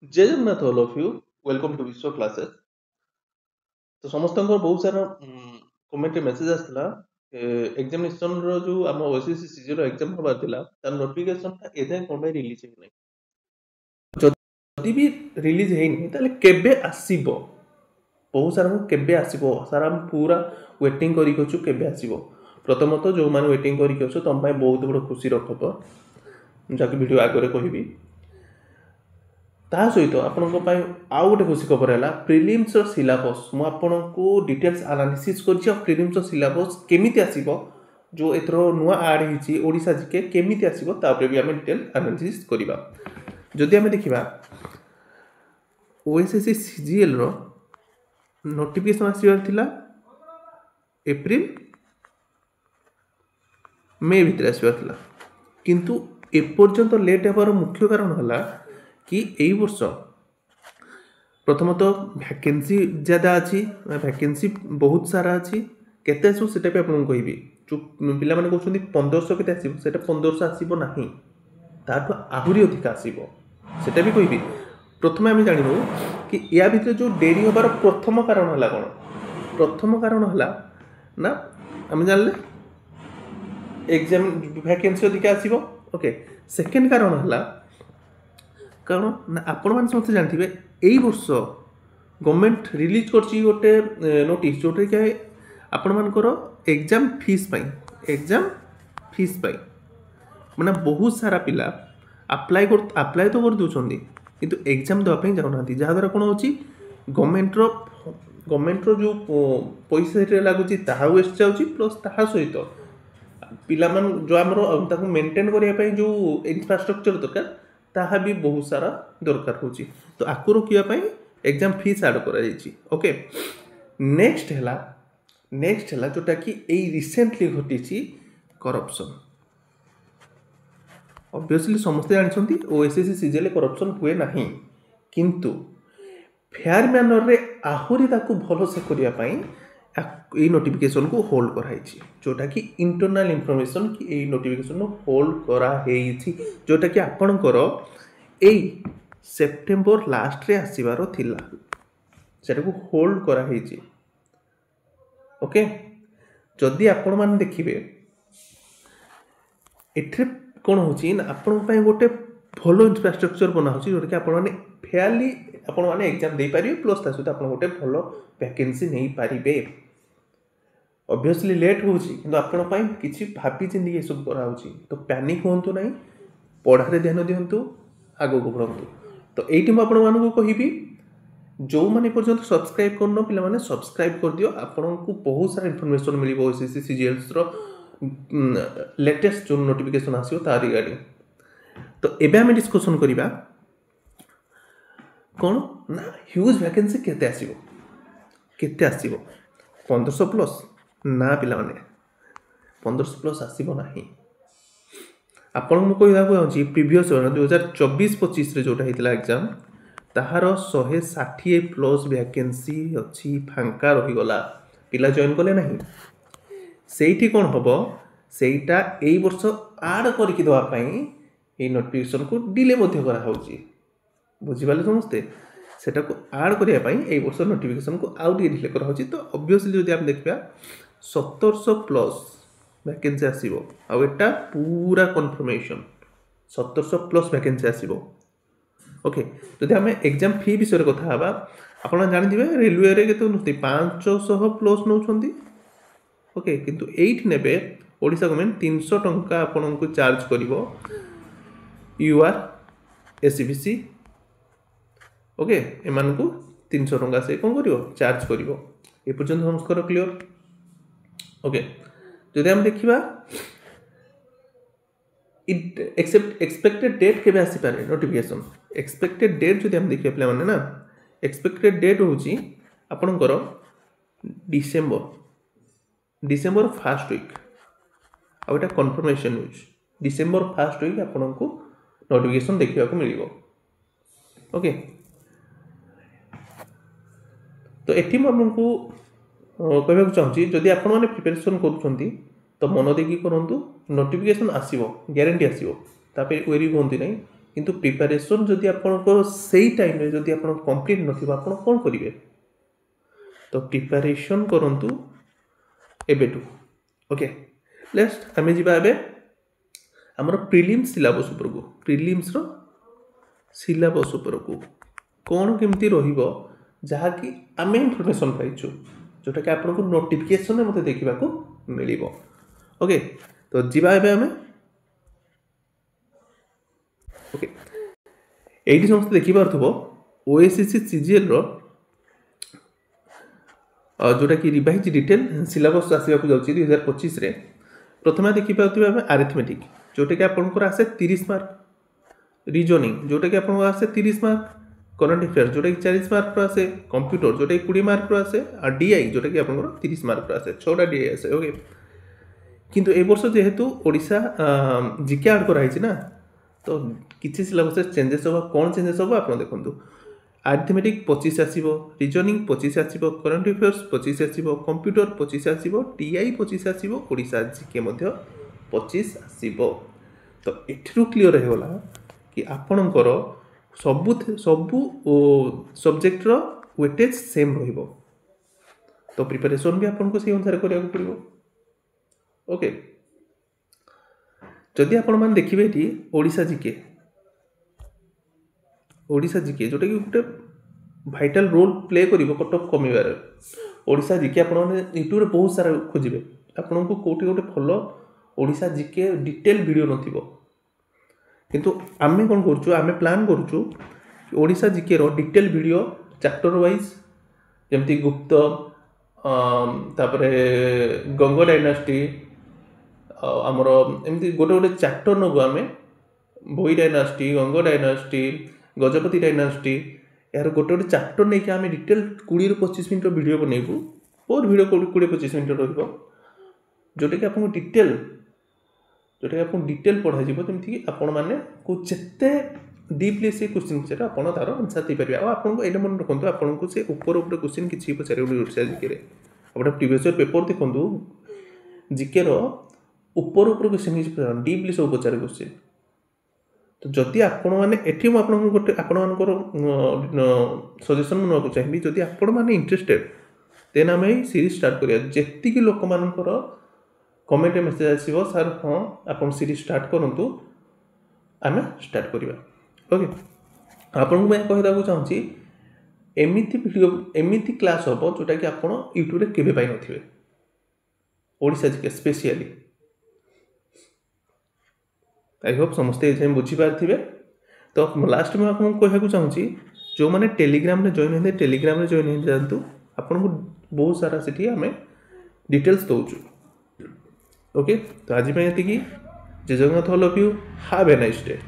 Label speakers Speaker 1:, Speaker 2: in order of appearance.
Speaker 1: जय Jagannath all of you welcome to Vishwa classes. तो समस्त बहुत सारा कमेंट मेसेज आसला एग्जामिनेशन रो जो आम ओएसएससी सीजी रो एग्जाम होबार थिला तार नोटिफिकेशन ता एथे कोन रिलीज हे नै जदि भी रिलीज हे नै ताले केबे आसीबो बहुत सारा केबे आसीबो सारा हम पूरा वेटिंग करी कछु केबे आसीबो। प्रथमतः जो माने वेटिंग करी कछु तम पाई बहुत बड़ खुशी खबर जाके वीडियो आगे कहबी। ता सहित आपनको आउ गोटे खुशी खबर है प्रिलिम्स सिलेबस मु आपको डिटेल्स एनालिसिस कर प्रिलिम्स सिलेबस केमिति आसीबो जो एथर नुआ ऐड होती ओडिशा जीके केमिति आसीबो तापर भी आमे डिटेल एनालिसिस करबा। जदि आमे देखिबा ओएसएससी सीजीएल रो नोटिफिकेशन आसीबार थिला एप्रिल मे भितर आसीबार थिला किंतु एपर्यंत लेट हेबार मुख्य कारण हला कि एई वर्ष प्रथमतः वैकेंसी ज्यादा अच्छी वैकेंसी बहुत सारा अच्छी केते आसो सेटा भी आपन कहबी जो पिला माने कहउछन्ती 1500 केते आसीबो सेटा 1500 आसीबो नाही ताठो आहुरी अधिक आसीबो सेटा भी कहबी। प्रथम आमे जानिबो कि या भितर जो डेरी होबार प्रथम कारण हला कोन प्रथम कारण हला ना आमे जानले एग्जाम वैकेंसी अधिक आसीबो ओके। सेकंड कारण हला कारण ना आपण मान समस्त जानथिबे एई वर्ष गवर्नमेंट रिलीज करछि गोटे नोटिस जोटे के आपण मानकर एग्जाम फीस पाई माने बहुत सारा पिला अप्लाई तो कर दोछन्ती किंतु एग्जाम दवा पई जाउनांती जहा द्वारा कोन होछि गवर्नमेंट रो जो पैसा रे लागुछि ताहा वेस्ट जाउछि प्लस ताहा सहित पिला मान जो हमरो ताको मेंटेन करिया पई जो इंफ्रास्ट्रक्चर दरकार ताहा भी बहुत सारा दरकार होछि तो आकु रोकिया पई एग्जाम फीस ऐड करा जाइछि ओके। नेक्स्ट हला जोटा कि एई रिसेंटली घटिछि करप्शन ऑब्वियसली समस्त जानछन्ती ओएसएससी सीजीएल करप्शन हुए नाही किंतु फेयर मैनर रे आहुरी ताकू भलो से करिया पई ए नोटिफिकेशन को होल्ड कराई जोटा कि इंटरनल इंफॉर्मेशन कि ए नोटिफिकेशन होल्ड करा हेछि जोटा कि आपणकर ए सेप्टेम्बर लास्ट रे आसीबार थिला सेटा को होल्ड करा हेछि ओके। जदि आपण मान देखिबे एथरे कोन होछि ना आपण पय गोटे भलो इंफ्रास्ट्रक्चर बना होछि जोटा कि आपण माने फेयरली आपण माने एग्जाम दे पारिबे प्लस ता सहित आपण गोटे भलो वैकेंसी नै पारिबे। ऑब्वियसली लेट होछि किंतु आपण पय किछि भाबी चिंदी ए सब करा होछि तो पैनिक होंतु नै पढ़ारे ध्यान दियंतु आगो को बढ़ंतु। तो एठी म आपण मानकु कहिबी जो माने पर्यंत सब्सक्राइब करनो पिला माने सब्सक्राइब कर दियो आपण को बहुत सारा इंफॉर्मेशन मिलिबो ओएसएससी सीजीएल्स रो लेटेस्ट जो नोटिफिकेशन आसियो ता रिगार्डिंग। तो एबे हम डिस्कशन करिबा कोन ना ह्यूज वैकेंसी केते आसीबो 1500 प्लस ना पिला माने 1500 प्लस आसीबो नाही आपण मु कहला को प्रीवियस 2024-25 रे जोटा हितला एग्जाम ताहार 160 प्लस वैकेंसी अछि फांका रही गला पिला जॉइन कले नाही सेठी कोन हबो सेटा एई वर्ष ऐड करके दवा पई ए नोटिफिकेशन को डिले मध्ये करा होची बुझी बाले समस्ते सेटा को ऐड करिया पई एई वर्ष नोटिफिकेशन को आउट डिले करा होची। तो ऑब्वियसली जदि आप देखबा 1700 प्लस वैकेंसी आसीबो आ एटा पूरा कंफर्मेशन 1700 प्लस वैकेंसी आसीबो ओके। जदि हमें एग्जाम फी विषय कथा हबा आपण जानि दिबे रेलवे रे केते नथि 500 प्लस नउछन्ती ओके किंतु 8 नेबे ओडिशा गवर्नमेंट 300 टंका आपण को चार्ज करिवो यूआर एससीबीसी ओके एमान को 300 टंका से कोन करिवो चार्ज करिवो ए पर्यंत नमस्कार क्लियर ओके। जदि हम देखिबा एक्सपेक्टेड डेट केबे आसी पारे नोटिफिकेशन एक्सपेक्टेड डेट जदि हम देखिबा प्ले माने ना एक्सपेक्टेड डेट होची आपनकर डिसेंबर फर्स्ट वीक आ एटा confirmation news December first week आपनको नोटिफिकेशन देखिबा को मिलिबो ओके। तो एठी म आपनको कहबा चाहूची जदि आपण माने प्रिपरेशन करूछंती तो मन देखि करंतु नोटिफिकेशन आसीबो गारंटी आसीबो तापे वेरी होंती नै किंतु प्रिपरेशन जदि आपनको सही टाइम रे जदि आपन कंप्लीट नथिबा आपन कोन करिवे तो प्रिपरेशन करंतु एबेटू ओके नेक्स्ट आमे जिबा एबे हमर प्रीलिम्स सिलेबस ऊपर को प्रीलिम्स रो सिलेबस ऊपर को कोन केमती रहिबो जहा कि आमे इंफॉर्मेशन पाइछु जोटा कि आपनको नोटिफिकेशन में मते देखिबा को मिलिबो ओके तो जिबा एबे आमे ओके एठी समस्त देखि पारथबो ओएसएससी सीजीएल रो जोटा कि रिवाइज डिटेल सिलेबस आसीबा को जाउची 2025 रे प्रथमे देखि पाउथिबा अरिथमेटिक जोटा कि आपनकर आसे 30 मार्क रीजनिंग जोटा कि आपनको आसे 30 मार्क करंट अफेयर जोटा कि 40 मार्क रो आसे कंप्यूटर जोटा कि 20 मार्क रो आसे और डीआई जोटा कि आपनकर 30 मार्क रो आसे 6टा डीआई आसे ओके किंतु ए वर्ष जेहेतु ओडिशा जीके ऐड करा हिची ना तो किसी सिलेबस चेंजेस होगा कौन चेंजेस होगा आप देखो अरिथमेटिक 25 आसीबो रीजनिंग 25 आसीबो करंट अफेयर्स 25 आसीबो कंप्यूटर 25 आसीबो टीआई 25 आसीबो ओडिशा जीके मध्य 25 आसीबो तो एठरू क्लियर हे होला कि आपणकर सबु सब्जेक्ट रो वेटेज सेम रहिबो तो प्रिपरेशन भी आपनको से अनुसार करिया पड़िबो ओके जदि आपण मान देखिबे एठी ओडिशा जीके जोटा कि गोटे भाइटल रोल प्ले करिवो कट ऑफ कमिबार ओडिशा जीके आपण माने यूट्यूब रे बहुत सारा खोजिबे आपनको कोठी गोटे follow Odisha GK detail video नथिबो किंतु आमे कोन करछु आमे प्लान करछु ओडिशा जीके रो डिटेल वीडियो चैप्टर वाइज जेमति गुप्त तापरे गंग डायनास्टी आमर एमती गोटे गोटे चैप्टर नगु आमे भोई डायनास्टी गंग डायनास्टी गजपति डायनास्टी यार गोटे गोटे चैप्टर नहीं कि आमे डिटेल 20 ରୁ 25 मिनिट वीडियो बनेबू बहुत वीडियो 20-25 मिनिट रहिबो जोटे कि आपन डिटेल पढ़ा जिवो जेमति कि आपन माने को जत्ते डीपली से क्वेश्चन पचारे आपन तार आंसर दे परिबा आ आपन को एटा मन रखंतु आपन को से ऊपर क्वेश्चन किछि पचारे ओडिशा जीके रे आपन प्रीवियस ईयर पेपर देखंतु जीके रो ऊपर क्वेश्चन किछि डीपली सब पचारे क्वेश्चन तो जदि आपण माने एठी म आपन गोटे आपण मानकर सजेशन मन को चाहिबी जदि आपण माने इंटरेस्टेड देन हम ए सीरीज स्टार्ट करिया जेति कि लोक मानकर कमेंट मेसेज आसीबो सर हां आपण सीरीज स्टार्ट करंतु आमे स्टार्ट करिबा ओके आपण को मैं कहदा को चाहूची एमिति वीडियो एमिति क्लास होबो जोटा कि आपण YouTube रे केबे पाइ नथिबे Odisha GK specially I hope समस्ते ये बुझी पार्थिबे तो लास्ट में आपको कहू चाहूँगी जो मैंने टेलीग्राम रे जॉइन होते टेलीग्राम रे जॉइन हो जातु आपन को बहुत सारा सेठी आमे डिटेल्स दउछु ओके तो आज पे एति की जय Jagannath all of you have a nice day.